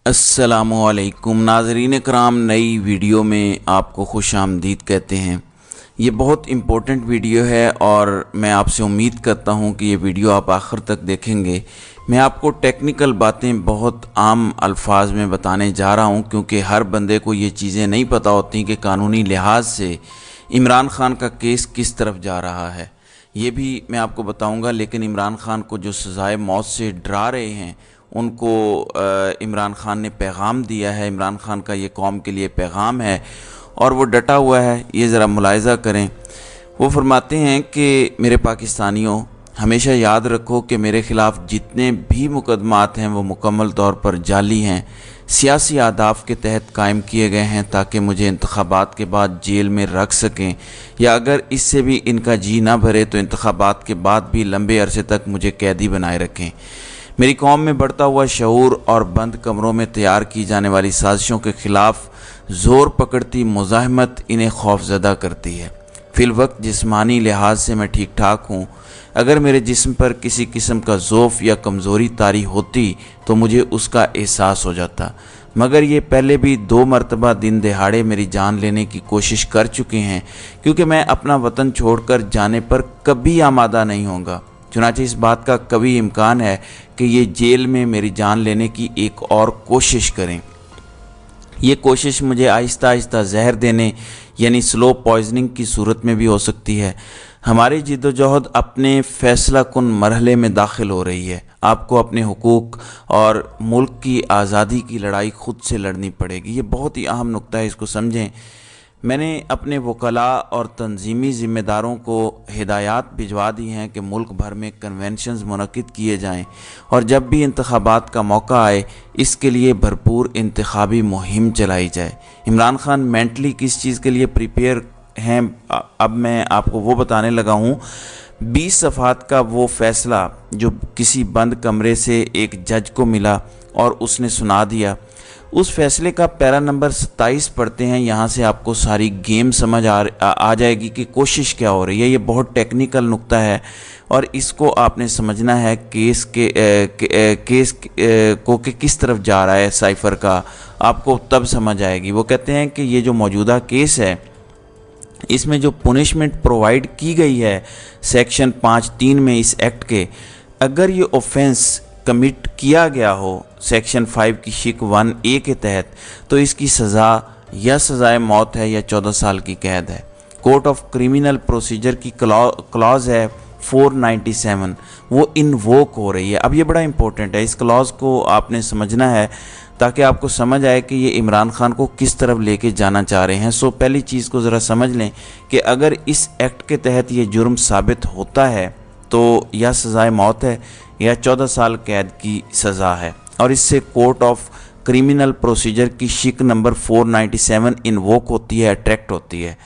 अस्सलामुअलैकुम नाज़रीन कराम, नई वीडियो में आपको खुश आमदीद कहते हैं। ये बहुत इम्पोर्टेंट वीडियो है और मैं आपसे उम्मीद करता हूँ कि ये वीडियो आप आखिर तक देखेंगे। मैं आपको टेक्निकल बातें बहुत आम अल्फाज में बताने जा रहा हूँ, क्योंकि हर बंदे को ये चीज़ें नहीं पता होती कि कानूनी लिहाज से इमरान खान का केस किस तरफ जा रहा है। ये भी मैं आपको बताऊँगा। लेकिन इमरान खान को जो सज़ाए मौत से डरा रहे हैं उनको इमरान खान ने पैगाम दिया है। इमरान खान का ये कौम के लिए पैगाम है और वो डटा हुआ है। ये ज़रा मुलाहिज़ा करें। वो फरमाते हैं कि मेरे पाकिस्तानियों, हमेशा याद रखो कि मेरे ख़िलाफ़ जितने भी मुकदमात हैं वो मुकम्मल तौर पर जाली हैं, सियासी आदाब के तहत कायम किए गए हैं ताकि मुझे इंतखाबात के बाद जेल में रख सकें, या अगर इससे भी इनका जी ना भरे तो इंतखाबात के बाद भी लंबे अरसे तक मुझे कैदी बनाए रखें। मेरी कौम में बढ़ता हुआ शऊर और बंद कमरों में तैयार की जाने वाली साजिशों के ख़िलाफ़ ज़ोर पकड़ती मुज़ाहमत इन्हें खौफज़दा करती है। फ़िलवक्त जिस्मानी लिहाज से मैं ठीक ठाक हूँ। अगर मेरे जिस्म पर किसी किस्म का ज़ोफ़ या कमज़ोरी तारी होती तो मुझे उसका एहसास हो जाता, मगर ये पहले भी 2 मरतबा दिन दहाड़े मेरी जान लेने की कोशिश कर चुके हैं, क्योंकि मैं अपना वतन छोड़कर जाने पर कभी आमादा नहीं होगा। चुनांचे इस बात का कभी इम्कान है कि ये जेल में मेरी जान लेने की एक और कोशिश करें। ये कोशिश मुझे आहिस्ता आहिस्ता जहर देने यानी स्लो पॉइजनिंग की सूरत में भी हो सकती है। हमारी जिद्दोजहद अपने फैसला कुन मरहले में दाखिल हो रही है। आपको अपने हुकूक और मुल्क की आज़ादी की लड़ाई खुद से लड़नी पड़ेगी। ये बहुत ही अहम नुक्ता है, इसको समझें। मैंने अपने वकला और तंजीमी ज़िम्मेदारों को हिदायत भिजवा दी हैं कि मुल्क भर में कन्वेंशंस मुनक़िद किए जाएं और जब भी इंतखाबात का मौका आए इसके लिए भरपूर इंतखाबी मुहिम चलाई जाए। इमरान खान मेंटली किस चीज़ के लिए प्रिपेयर हैं, अब मैं आपको वो बताने लगा हूँ। 20 सफ़हात का वो फ़ैसला जो किसी बंद कमरे से एक जज को मिला और उसने सुना दिया, उस फैसले का पैरा नंबर 27 पढ़ते हैं। यहाँ से आपको सारी गेम समझ आ जाएगी कि कोशिश क्या हो रही है। ये बहुत टेक्निकल नुक्ता है और इसको आपने समझना है केस को कि किस तरफ जा रहा है साइफ़र का, आपको तब समझ आएगी। वो कहते हैं कि ये जो मौजूदा केस है इसमें जो पुनिशमेंट प्रोवाइड की गई है सेक्शन 5(3) में इस एक्ट के, अगर ये ऑफेंस कमिट किया गया हो सेक्शन 5 की शिक 1A के तहत, तो इसकी सज़ा या सज़ाए मौत है या 14 साल की कैद है। कोर्ट ऑफ क्रिमिनल प्रोसीजर की क्लॉज है 497, वो इन्वोक हो रही है। अब ये बड़ा इंपॉर्टेंट है, इस क्लॉज को आपने समझना है ताकि आपको समझ आए कि ये इमरान खान को किस तरफ लेके जाना चाह रहे हैं। सो पहली चीज़ को ज़रा समझ लें कि अगर इस एक्ट के तहत ये जुर्म साबित होता है तो या सज़ाए मौत है या 14 साल कैद की सज़ा है, और इससे कोर्ट ऑफ क्रिमिनल प्रोसीजर की शिक नंबर 497 इन्वोक होती है, अट्रैक्ट होती है।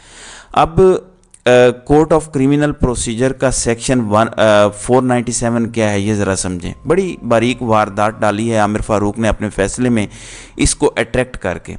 अब कोर्ट ऑफ क्रिमिनल प्रोसीजर का सेक्शन 497 क्या है ये ज़रा समझें। बड़ी बारीक वारदात डाली है आमिर फ़ारूक ने अपने फ़ैसले में इसको अट्रैक्ट करके।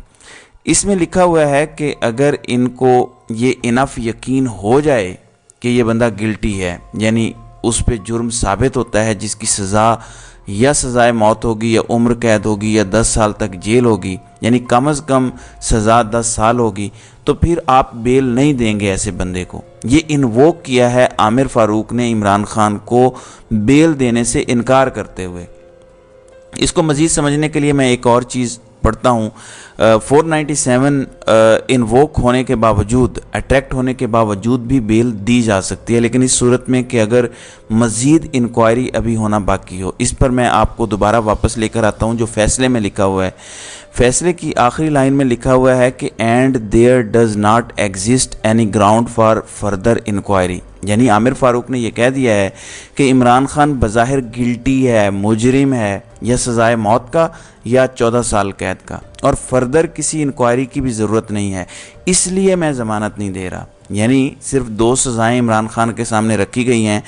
इसमें लिखा हुआ है कि अगर इनको ये इनफ यकीन हो जाए कि ये बंदा गिल्टी है, यानी उस पे जुर्म साबित होता है जिसकी सज़ा या सज़ाए मौत होगी या उम्र कैद होगी या 10 साल तक जेल होगी, यानी कम अज़ कम सज़ा 10 साल होगी, तो फिर आप बेल नहीं देंगे ऐसे बंदे को। ये इन्वोक किया है आमिर फ़ारूक ने इमरान खान को बेल देने से इनकार करते हुए। इसको मज़ीद समझने के लिए मैं एक और चीज़ पढ़ता हूँ। 497 इन्वोक होने के बावजूद, अट्रैक्ट होने के बावजूद भी बेल दी जा सकती है, लेकिन इस सूरत में कि अगर मज़ीद इंक्वायरी अभी होना बाकी हो। इस पर मैं आपको दोबारा वापस लेकर आता हूँ जो फ़ैसले में लिखा हुआ है। फ़ैसले की आखिरी लाइन में लिखा हुआ है कि and there does not exist any ground for further inquiry, यानी आमिर फ़ारूक ने यह कह दिया है कि इमरान खान बज़ाहिर गिल्टी है, मुजरिम है, या सज़ाए मौत का या 14 साल कैद का, और फर्दर किसी इंक्वायरी की भी ज़रूरत नहीं है, इसलिए मैं ज़मानत नहीं दे रहा। यानी सिर्फ 2 सज़ाएँ इमरान खान के सामने रखी गई हैं,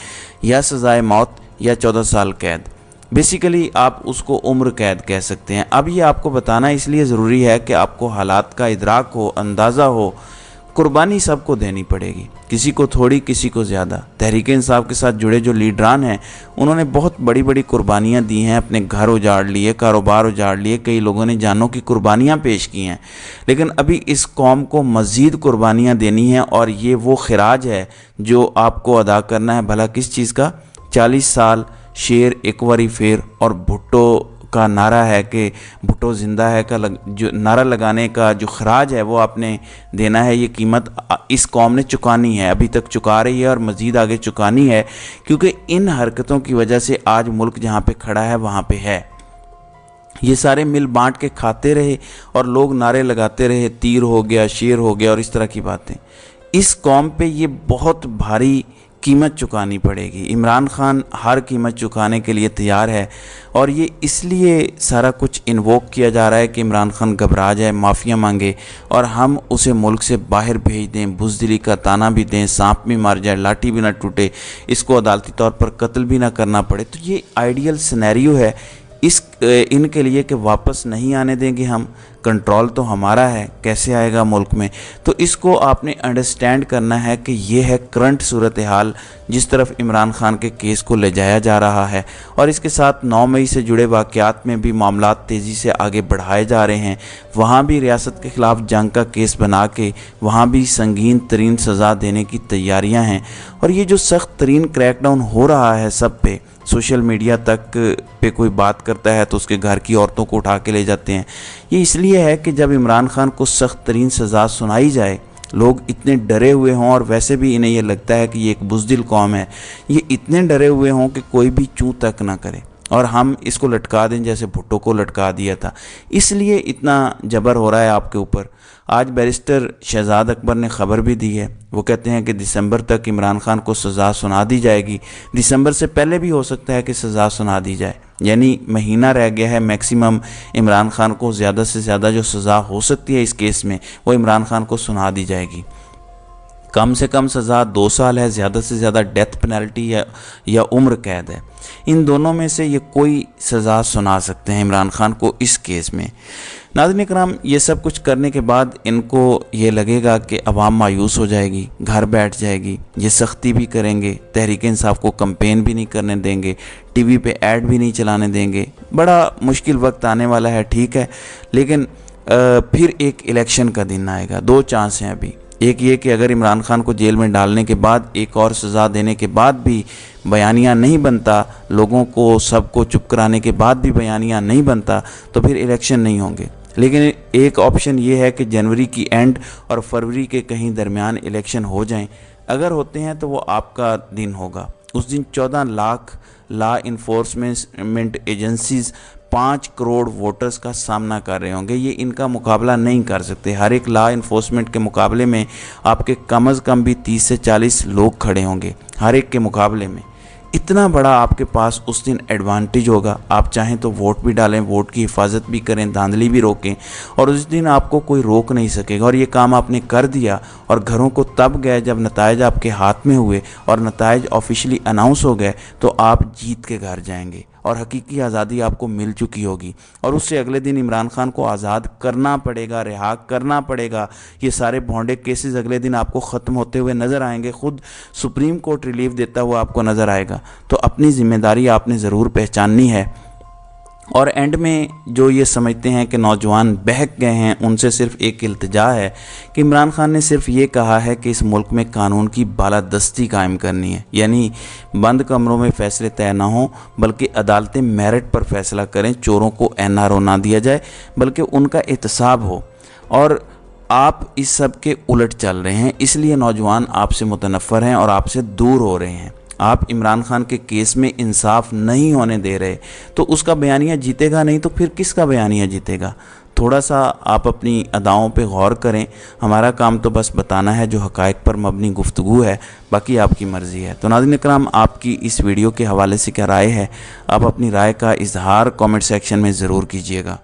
या सज़ाए मौत या 14 साल कैद। बेसिकली आप उसको उम्र कैद कह सकते हैं। अब ये आपको बताना इसलिए ज़रूरी है कि आपको हालात का इदराक हो, अंदाज़ा हो कुर्बानी सबको देनी पड़ेगी, किसी को थोड़ी किसी को ज़्यादा। तहरीक इंसाफ के साथ जुड़े जो लीडरान हैं उन्होंने बहुत बड़ी बड़ी कुर्बानियाँ दी हैं, अपने घर उजाड़ लिए, कारोबार उजाड़ लिए, कई लोगों ने जानों की कुर्बानियाँ पेश की हैं। लेकिन अभी इस कौम को मज़ीद कुर्बानियाँ देनी हैं और ये वो खराज है जो आपको अदा करना है। भला किस चीज़ का? 40 साल शेर एक बारी फेर और भुट्टो का नारा है कि भुट्टो ज़िंदा है का जो नारा लगाने का जो खराज है वो आपने देना है। ये कीमत इस कौम ने चुकानी है, अभी तक चुका रही है और मज़ीद आगे चुकानी है, क्योंकि इन हरकतों की वजह से आज मुल्क जहाँ पे खड़ा है वहाँ पे है। ये सारे मिल बांट के खाते रहे और लोग नारे लगाते रहे, तीर हो गया, शेर हो गया और इस तरह की बातें। इस कौम पे ये बहुत भारी कीमत चुकानी पड़ेगी। इमरान खान हर कीमत चुकाने के लिए तैयार है और ये इसलिए सारा कुछ इन्वोक किया जा रहा है कि इमरान खान घबरा जाए, माफ़िया मांगे और हम उसे मुल्क से बाहर भेज दें, बुज़दिली का ताना भी दें, सांप भी मार जाए, लाठी भी ना टूटे, इसको अदालती तौर पर कत्ल भी ना करना पड़े। तो ये आइडियल सिनेरियो है इनके लिए कि वापस नहीं आने देंगे हम, कंट्रोल तो हमारा है, कैसे आएगा मुल्क में। तो इसको आपने अंडरस्टैंड करना है कि ये है करंट सूरत हाल जिस तरफ इमरान खान के केस को ले जाया जा रहा है। और इसके साथ 9 मई से जुड़े वाक़यात में भी मामलात तेज़ी से आगे बढ़ाए जा रहे हैं। वहाँ भी रियासत के ख़िलाफ़ जंग का केस बना के वहाँ भी संगीन तरीन सज़ा देने की तैयारियाँ हैं। और ये जो सख्त तरीन क्रैकडाउन हो रहा है सब पे, सोशल मीडिया तक पे कोई बात करता है तो उसके घर की औरतों को उठा के ले जाते हैं, ये इसलिए है कि जब इमरान खान को सख्त तरीन सज़ा सुनाई जाए लोग इतने डरे हुए हों, और वैसे भी इन्हें ये लगता है कि ये एक बुज़दिल कौम है, ये इतने डरे हुए हों कि कोई भी चूं तक ना करे और हम इसको लटका दें जैसे भुट्टो को लटका दिया था। इसलिए इतना जबर हो रहा है आपके ऊपर। आज बैरिस्टर शहजाद अकबर ने ख़बर भी दी है, वो कहते हैं कि दिसंबर तक इमरान खान को सज़ा सुना दी जाएगी। दिसंबर से पहले भी हो सकता है कि सज़ा सुना दी जाए, यानी महीना रह गया है मैक्सिमम। इमरान खान को ज़्यादा से ज़्यादा जो सज़ा हो सकती है इस केस में वो इमरान खान को सुना दी जाएगी। कम से कम सज़ा 2 साल है, ज़्यादा से ज़्यादा डेथ पेनल्टी या उम्र कैद है। इन दोनों में से ये कोई सज़ा सुना सकते हैं इमरान खान को इस केस में। नाज़रीन इकराम, ये सब कुछ करने के बाद इनको ये लगेगा कि अवाम मायूस हो जाएगी, घर बैठ जाएगी, ये सख्ती भी करेंगे, तहरीक इंसाफ को कैंपेन भी नहीं करने देंगे, टीवी पे ऐड भी नहीं चलाने देंगे। बड़ा मुश्किल वक्त आने वाला है, ठीक है, लेकिन फिर एक इलेक्शन का दिन आएगा। 2 चांस हैं अभी। एक ये कि अगर इमरान खान को जेल में डालने के बाद एक और सज़ा देने के बाद भी बयानिया नहीं बनता, लोगों को सबको चुप कराने के बाद भी बयानिया नहीं बनता, तो फिर इलेक्शन नहीं होंगे। लेकिन एक ऑप्शन ये है कि जनवरी की एंड और फरवरी के कहीं दरमियान इलेक्शन हो जाएं। अगर होते हैं तो वो आपका दिन होगा। उस दिन 14 lakh law enforcement agencies 5 crore voters का सामना कर रहे होंगे। ये इनका मुकाबला नहीं कर सकते। हर एक लॉ इन्फोर्समेंट के मुकाबले में आपके कम अज़ कम भी 30 से 40 लोग खड़े होंगे, हर एक के मुकाबले में। इतना बड़ा आपके पास उस दिन एडवांटेज होगा। आप चाहें तो वोट भी डालें, वोट की हिफाजत भी करें, धांधली भी रोकें, और उस दिन आपको कोई रोक नहीं सकेगा। और ये काम आपने कर दिया और घरों को तब गए जब नताइज आपके हाथ में हुए और नताइज ऑफिशियली अनाउंस हो गए, तो आप जीत के घर जाएंगे और हकीकी आज़ादी आपको मिल चुकी होगी। और उससे अगले दिन इमरान खान को आज़ाद करना पड़ेगा, रिहा करना पड़ेगा। ये सारे भोंडे केसेस अगले दिन आपको ख़त्म होते हुए नज़र आएंगे, ख़ुद सुप्रीम कोर्ट रिलीफ देता हुआ आपको नज़र आएगा। तो अपनी ज़िम्मेदारी आपने ज़रूर पहचाननी है। और एंड में जो ये समझते हैं कि नौजवान बहक गए हैं, उनसे सिर्फ एक इल्तिजा है कि इमरान खान ने सिर्फ ये कहा है कि इस मुल्क में कानून की बालादस्ती कायम करनी है, यानी बंद कमरों में फ़ैसले तय ना हों बल्कि अदालतें मेरिट पर फैसला करें, चोरों को NRO ना दिया जाए बल्कि उनका एहतसाब हो। और आप इस सब के उलट चल रहे हैं, इसलिए नौजवान आपसे मुतनफ़र हैं और आपसे दूर हो रहे हैं। आप इमरान खान के केस में इंसाफ नहीं होने दे रहे, तो उसका बयानिया जीतेगा नहीं तो फिर किसका बयानिया जीतेगा। थोड़ा सा आप अपनी अदाओं पे गौर करें। हमारा काम तो बस बताना है जो हक़ाइक़ पर मबनी गुफ्तगू है, बाकी आपकी मर्ज़ी है। तो नाज़रीन इकराम, आपकी इस वीडियो के हवाले से क्या राय है? आप अपनी राय का इजहार कमेंट सेक्शन में ज़रूर कीजिएगा।